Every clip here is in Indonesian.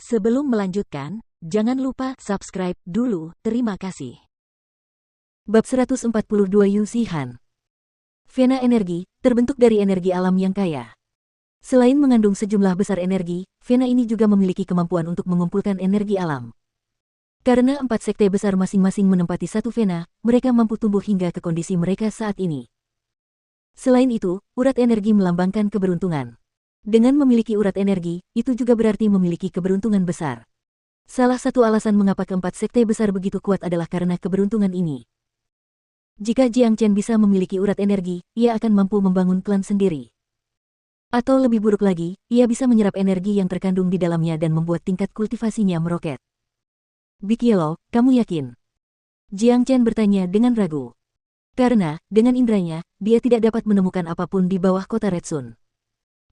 Sebelum melanjutkan, jangan lupa subscribe dulu, terima kasih. Bab 142 Yu Zihan. Vena energi, terbentuk dari energi alam yang kaya. Selain mengandung sejumlah besar energi, vena ini juga memiliki kemampuan untuk mengumpulkan energi alam. Karena 4 sekte besar masing-masing menempati satu vena, mereka mampu tumbuh hingga ke kondisi mereka saat ini. Selain itu, urat energi melambangkan keberuntungan. Dengan memiliki urat energi, itu juga berarti memiliki keberuntungan besar. Salah satu alasan mengapa keempat sekte besar begitu kuat adalah karena keberuntungan ini. Jika Jiang Chen bisa memiliki urat energi, ia akan mampu membangun klan sendiri. Atau lebih buruk lagi, ia bisa menyerap energi yang terkandung di dalamnya dan membuat tingkat kultivasinya meroket. Big Yellow, kamu yakin? Jiang Chen bertanya dengan ragu. Karena, dengan indranya, dia tidak dapat menemukan apapun di bawah kota Red Sun.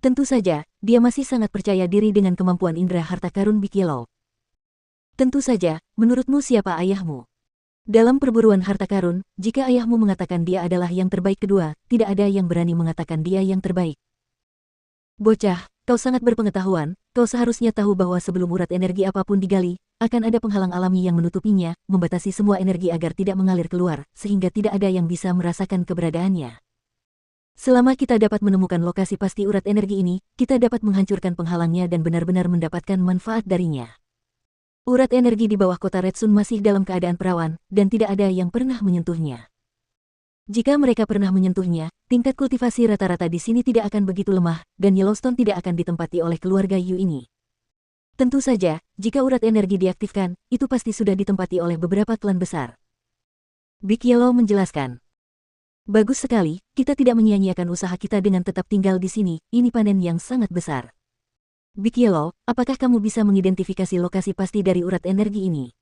Tentu saja, dia masih sangat percaya diri dengan kemampuan indera harta karun Big Yellow. Tentu saja, menurutmu siapa ayahmu? Dalam perburuan harta karun, jika ayahmu mengatakan dia adalah yang terbaik kedua, tidak ada yang berani mengatakan dia yang terbaik. Bocah, kau sangat berpengetahuan, kau seharusnya tahu bahwa sebelum urat energi apapun digali, akan ada penghalang alami yang menutupinya, membatasi semua energi agar tidak mengalir keluar, sehingga tidak ada yang bisa merasakan keberadaannya. Selama kita dapat menemukan lokasi pasti urat energi ini, kita dapat menghancurkan penghalangnya dan benar-benar mendapatkan manfaat darinya. Urat energi di bawah kota Red Sun masih dalam keadaan perawan, dan tidak ada yang pernah menyentuhnya. Jika mereka pernah menyentuhnya, tingkat kultivasi rata-rata di sini tidak akan begitu lemah, dan Yellowstone tidak akan ditempati oleh keluarga Yu ini. Tentu saja, jika urat energi diaktifkan, itu pasti sudah ditempati oleh beberapa klan besar. Big Yellow menjelaskan. Bagus sekali, kita tidak menyia-nyiakan usaha kita dengan tetap tinggal di sini, ini panen yang sangat besar. Big Yellow, apakah kamu bisa mengidentifikasi lokasi pasti dari urat energi ini?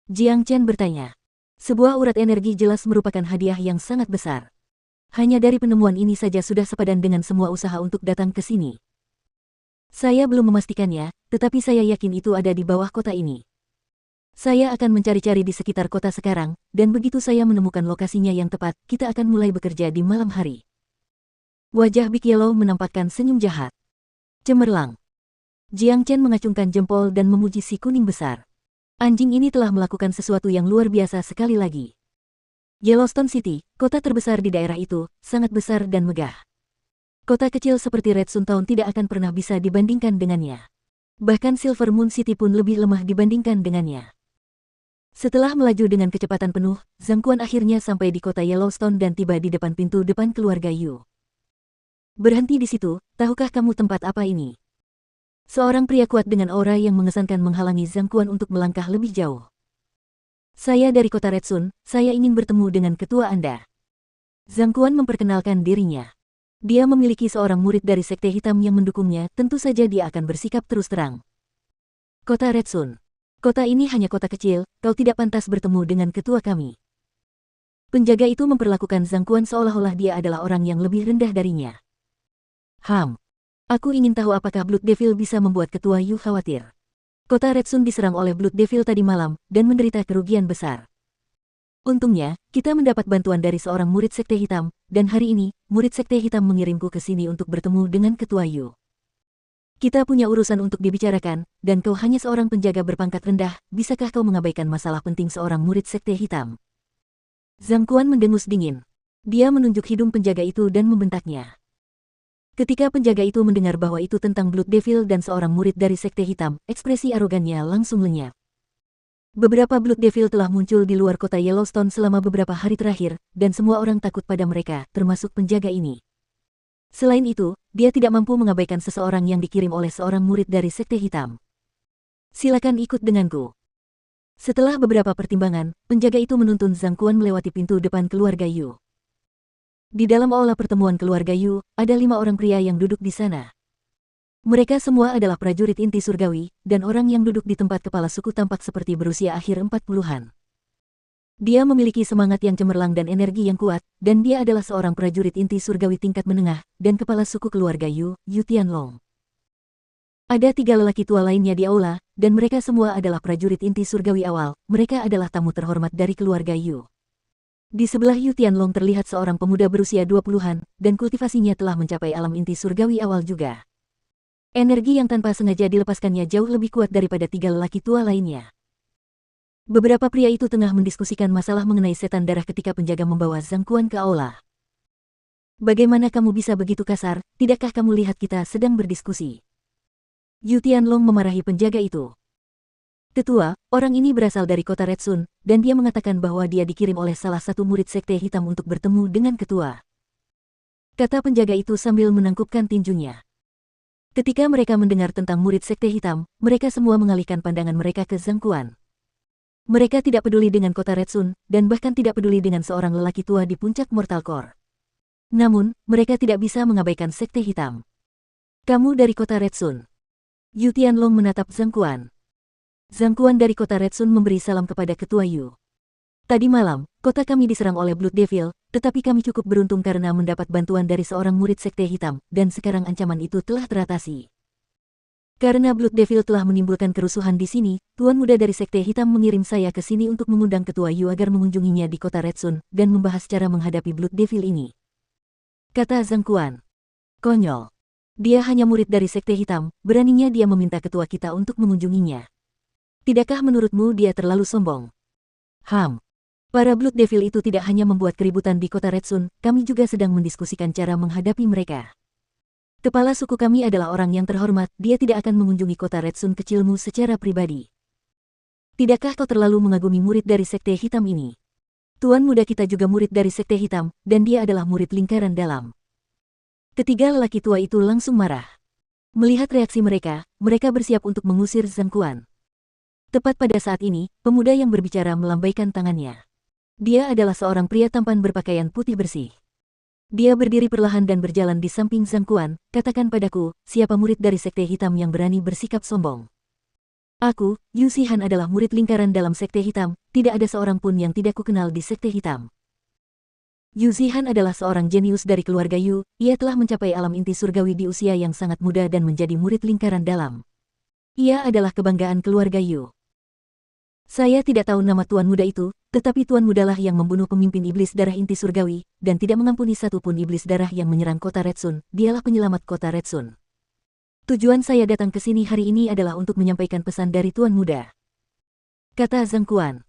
Jiang Chen bertanya. Sebuah urat energi jelas merupakan hadiah yang sangat besar. Hanya dari penemuan ini saja sudah sepadan dengan semua usaha untuk datang ke sini. Saya belum memastikannya, tetapi saya yakin itu ada di bawah kota ini. Saya akan mencari-cari di sekitar kota sekarang, dan begitu saya menemukan lokasinya yang tepat, kita akan mulai bekerja di malam hari. Wajah Big Yellow menampakkan senyum jahat. Cemerlang. Jiang Chen mengacungkan jempol dan memuji si kuning besar. Anjing ini telah melakukan sesuatu yang luar biasa sekali lagi. Yellowstone City, kota terbesar di daerah itu, sangat besar dan megah. Kota kecil seperti Red Sun Town tidak akan pernah bisa dibandingkan dengannya. Bahkan Silver Moon City pun lebih lemah dibandingkan dengannya. Setelah melaju dengan kecepatan penuh, Zhang Quan akhirnya sampai di kota Yellowstone dan tiba di depan pintu depan keluarga Yu. Berhenti di situ, tahukah kamu tempat apa ini? Seorang pria kuat dengan aura yang mengesankan menghalangi Zhang Quan untuk melangkah lebih jauh. Saya dari kota Red Sun, saya ingin bertemu dengan ketua Anda. Zhang Quan memperkenalkan dirinya. Dia memiliki seorang murid dari sekte hitam yang mendukungnya, tentu saja dia akan bersikap terus terang. Kota Red Sun. Kota ini hanya kota kecil, kau tidak pantas bertemu dengan ketua kami. Penjaga itu memperlakukan Zhang Quan seolah-olah dia adalah orang yang lebih rendah darinya. Aku ingin tahu apakah Blood Devil bisa membuat ketua Yu khawatir. Kota Red Sun diserang oleh Blood Devil tadi malam, dan menderita kerugian besar. Untungnya, kita mendapat bantuan dari seorang murid sekte hitam, dan hari ini, murid sekte hitam mengirimku ke sini untuk bertemu dengan ketua Yu. Kita punya urusan untuk dibicarakan, dan kau hanya seorang penjaga berpangkat rendah, bisakah kau mengabaikan masalah penting seorang murid sekte hitam? Zhang Quan mendengus dingin. Dia menunjuk hidung penjaga itu dan membentaknya. Ketika penjaga itu mendengar bahwa itu tentang Blood Devil dan seorang murid dari sekte hitam, ekspresi arogannya langsung lenyap. Beberapa Blood Devil telah muncul di luar kota Yellowstone selama beberapa hari terakhir, dan semua orang takut pada mereka, termasuk penjaga ini. Selain itu, dia tidak mampu mengabaikan seseorang yang dikirim oleh seorang murid dari sekte hitam. Silakan ikut denganku. Setelah beberapa pertimbangan, penjaga itu menuntun Zhang Quan melewati pintu depan keluarga Yu. Di dalam aula pertemuan keluarga Yu, ada 5 orang pria yang duduk di sana. Mereka semua adalah prajurit inti surgawi, dan orang yang duduk di tempat kepala suku tampak seperti berusia akhir 40-an. Dia memiliki semangat yang cemerlang dan energi yang kuat, dan dia adalah seorang prajurit inti surgawi tingkat menengah, dan kepala suku keluarga Yu, Yu Tianlong. Ada 3 lelaki tua lainnya di aula, dan mereka semua adalah prajurit inti surgawi awal, mereka adalah tamu terhormat dari keluarga Yu. Di sebelah Yu Tianlong terlihat seorang pemuda berusia 20-an, dan kultivasinya telah mencapai alam inti surgawi awal juga. Energi yang tanpa sengaja dilepaskannya jauh lebih kuat daripada 3 lelaki tua lainnya. Beberapa pria itu tengah mendiskusikan masalah mengenai setan darah ketika penjaga membawa Zhang Quan ke aula. Bagaimana kamu bisa begitu kasar, tidakkah kamu lihat kita sedang berdiskusi? Yu Tianlong memarahi penjaga itu. Tetua, orang ini berasal dari kota Red Sun, dan dia mengatakan bahwa dia dikirim oleh salah satu murid sekte hitam untuk bertemu dengan ketua. Kata penjaga itu sambil menangkupkan tinjunya. Ketika mereka mendengar tentang murid sekte hitam, mereka semua mengalihkan pandangan mereka ke Zhang Quan. Mereka tidak peduli dengan kota Red Sun, dan bahkan tidak peduli dengan seorang lelaki tua di puncak Mortal Core. Namun, mereka tidak bisa mengabaikan sekte hitam. Kamu dari kota Red Sun. Yu Tianlong menatap Zhang Quan. Zhang Quan dari kota Red Sun memberi salam kepada ketua Yu. Tadi malam, kota kami diserang oleh Blood Devil, tetapi kami cukup beruntung karena mendapat bantuan dari seorang murid sekte hitam, dan sekarang ancaman itu telah teratasi. Karena Blood Devil telah menimbulkan kerusuhan di sini, Tuan Muda dari Sekte Hitam mengirim saya ke sini untuk mengundang Ketua Yu agar mengunjunginya di kota Red Sun, dan membahas cara menghadapi Blood Devil ini. Kata Zhang Quan. Konyol. Dia hanya murid dari Sekte Hitam, beraninya dia meminta ketua kita untuk mengunjunginya. Tidakkah menurutmu dia terlalu sombong? Para Blood Devil itu tidak hanya membuat keributan di kota Red Sun, kami juga sedang mendiskusikan cara menghadapi mereka. Kepala suku kami adalah orang yang terhormat, dia tidak akan mengunjungi kota Red Sun kecilmu secara pribadi. Tidakkah kau terlalu mengagumi murid dari Sekte Hitam ini? Tuan muda kita juga murid dari Sekte Hitam, dan dia adalah murid lingkaran dalam. Ketiga lelaki tua itu langsung marah. Melihat reaksi mereka, mereka bersiap untuk mengusir Zhang Quan. Tepat pada saat ini, pemuda yang berbicara melambaikan tangannya. Dia adalah seorang pria tampan berpakaian putih bersih. Dia berdiri perlahan dan berjalan di samping Zhang Quan, katakan padaku, siapa murid dari Sekte Hitam yang berani bersikap sombong? Aku, Yu Zihan adalah murid lingkaran dalam Sekte Hitam, tidak ada seorang pun yang tidak kukenal di Sekte Hitam. Yu Zihan adalah seorang jenius dari keluarga Yu, ia telah mencapai alam inti surgawi di usia yang sangat muda dan menjadi murid lingkaran dalam. Ia adalah kebanggaan keluarga Yu. Saya tidak tahu nama Tuan Muda itu, tetapi Tuan Mudalah yang membunuh pemimpin iblis darah inti surgawi, dan tidak mengampuni satupun iblis darah yang menyerang kota Red Sun, dialah penyelamat kota Red Sun. Tujuan saya datang ke sini hari ini adalah untuk menyampaikan pesan dari Tuan Muda. Kata Zhang Quan.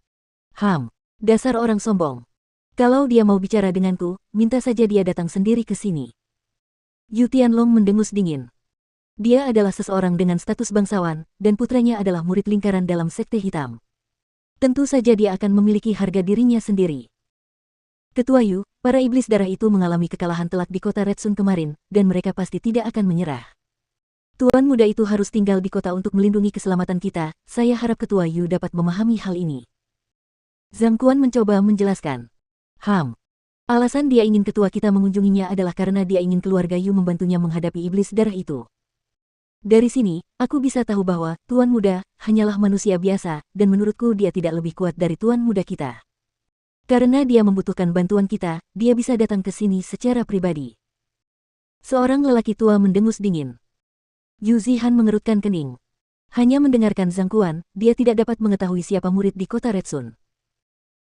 Dasar orang sombong. Kalau dia mau bicara denganku, minta saja dia datang sendiri ke sini. Yu Tianlong mendengus dingin. Dia adalah seseorang dengan status bangsawan, dan putranya adalah murid lingkaran dalam Sekte Hitam. Tentu saja dia akan memiliki harga dirinya sendiri. Ketua Yu, para iblis darah itu mengalami kekalahan telak di kota Red Sun kemarin, dan mereka pasti tidak akan menyerah. Tuan muda itu harus tinggal di kota untuk melindungi keselamatan kita, saya harap Ketua Yu dapat memahami hal ini. Zhang Quan mencoba menjelaskan. Alasan dia ingin ketua kita mengunjunginya adalah karena dia ingin keluarga Yu membantunya menghadapi iblis darah itu. Dari sini, aku bisa tahu bahwa Tuan Muda hanyalah manusia biasa, dan menurutku dia tidak lebih kuat dari Tuan Muda kita. Karena dia membutuhkan bantuan kita, dia bisa datang ke sini secara pribadi. Seorang lelaki tua mendengus dingin. Yu Zihan mengerutkan kening. Hanya mendengarkan Zhang Quan, dia tidak dapat mengetahui siapa murid di kota Red Sun.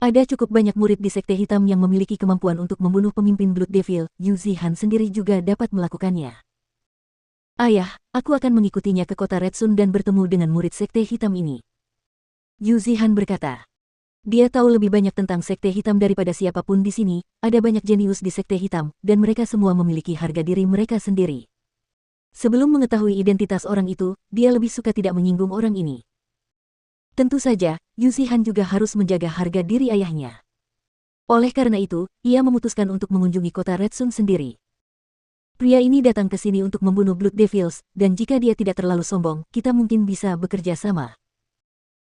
Ada cukup banyak murid di Sekte Hitam yang memiliki kemampuan untuk membunuh pemimpin Blood Devil, Yu Zihan sendiri juga dapat melakukannya. Ayah, aku akan mengikutinya ke kota Red Sun dan bertemu dengan murid Sekte Hitam ini. Yu Zihan berkata. Dia tahu lebih banyak tentang Sekte Hitam daripada siapapun di sini, ada banyak jenius di Sekte Hitam, dan mereka semua memiliki harga diri mereka sendiri. Sebelum mengetahui identitas orang itu, dia lebih suka tidak menyinggung orang ini. Tentu saja, Yu Zihan juga harus menjaga harga diri ayahnya. Oleh karena itu, ia memutuskan untuk mengunjungi kota Red Sun sendiri. Pria ini datang ke sini untuk membunuh Blood Devils, dan jika dia tidak terlalu sombong, kita mungkin bisa bekerja sama.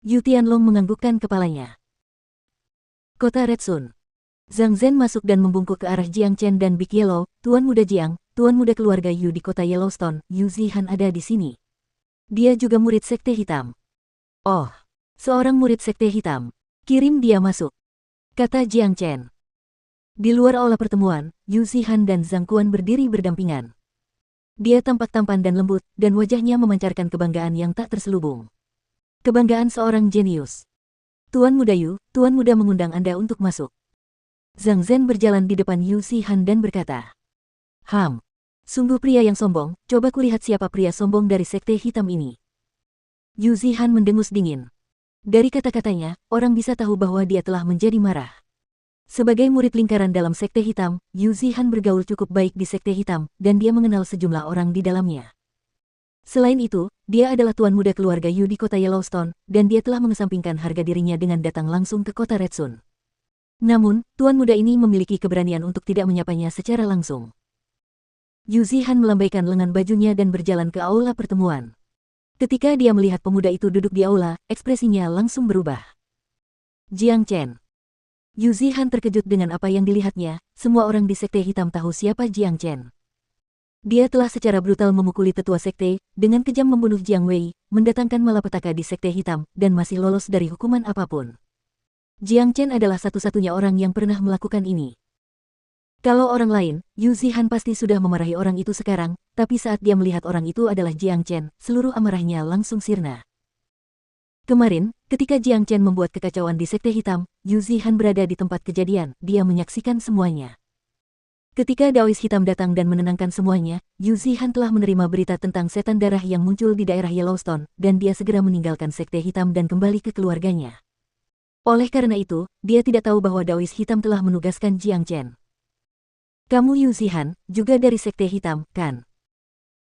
Yu Tianlong menganggukkan kepalanya. Kota Red Sun. Zhang Zhen masuk dan membungkuk ke arah Jiang Chen dan Big Yellow, Tuan Muda Jiang, Tuan Muda keluarga Yu di kota Yellowstone, Yu Zihan ada di sini. Dia juga murid Sekte Hitam. Oh, seorang murid Sekte Hitam. Kirim dia masuk. Kata Jiang Chen. Di luar aula pertemuan, Yu Zihan dan Zhang Quan berdiri berdampingan. Dia tampak tampan dan lembut, dan wajahnya memancarkan kebanggaan yang tak terselubung. Kebanggaan seorang jenius. Tuan Muda Yu, Tuan Muda mengundang Anda untuk masuk. Zhang Zhen berjalan di depan Yu Zihan dan berkata. Sungguh pria yang sombong, coba kulihat siapa pria sombong dari sekte hitam ini. Yu Zihan mendengus dingin. Dari kata-katanya, orang bisa tahu bahwa dia telah menjadi marah. Sebagai murid lingkaran dalam sekte hitam, Yu Zihan bergaul cukup baik di sekte hitam, dan dia mengenal sejumlah orang di dalamnya. Selain itu, dia adalah tuan muda keluarga Yu di kota Yellowstone, dan dia telah mengesampingkan harga dirinya dengan datang langsung ke kota Red Sun. Namun, tuan muda ini memiliki keberanian untuk tidak menyapanya secara langsung. Yu Zihan melambaikan lengan bajunya dan berjalan ke aula pertemuan. Ketika dia melihat pemuda itu duduk di aula, ekspresinya langsung berubah. Jiang Chen. Yu Zihan terkejut dengan apa yang dilihatnya, semua orang di sekte hitam tahu siapa Jiang Chen. Dia telah secara brutal memukuli tetua sekte, dengan kejam membunuh Jiang Wei, mendatangkan malapetaka di sekte hitam, dan masih lolos dari hukuman apapun. Jiang Chen adalah satu-satunya orang yang pernah melakukan ini. Kalau orang lain, Yu Zihan pasti sudah memarahi orang itu sekarang, tapi saat dia melihat orang itu adalah Jiang Chen, seluruh amarahnya langsung sirna. Kemarin, ketika Jiang Chen membuat kekacauan di sekte hitam, Yu Zihan berada di tempat kejadian, dia menyaksikan semuanya. Ketika Daois hitam datang dan menenangkan semuanya, Yu Zihan telah menerima berita tentang setan darah yang muncul di daerah Yellowstone, dan dia segera meninggalkan sekte hitam dan kembali ke keluarganya. Oleh karena itu, dia tidak tahu bahwa Daois hitam telah menugaskan Jiang Chen. Kamu Yu Zihan, juga dari sekte hitam, kan?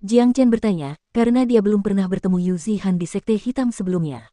Jiang Chen bertanya, karena dia belum pernah bertemu Yu Zihan di sekte hitam sebelumnya.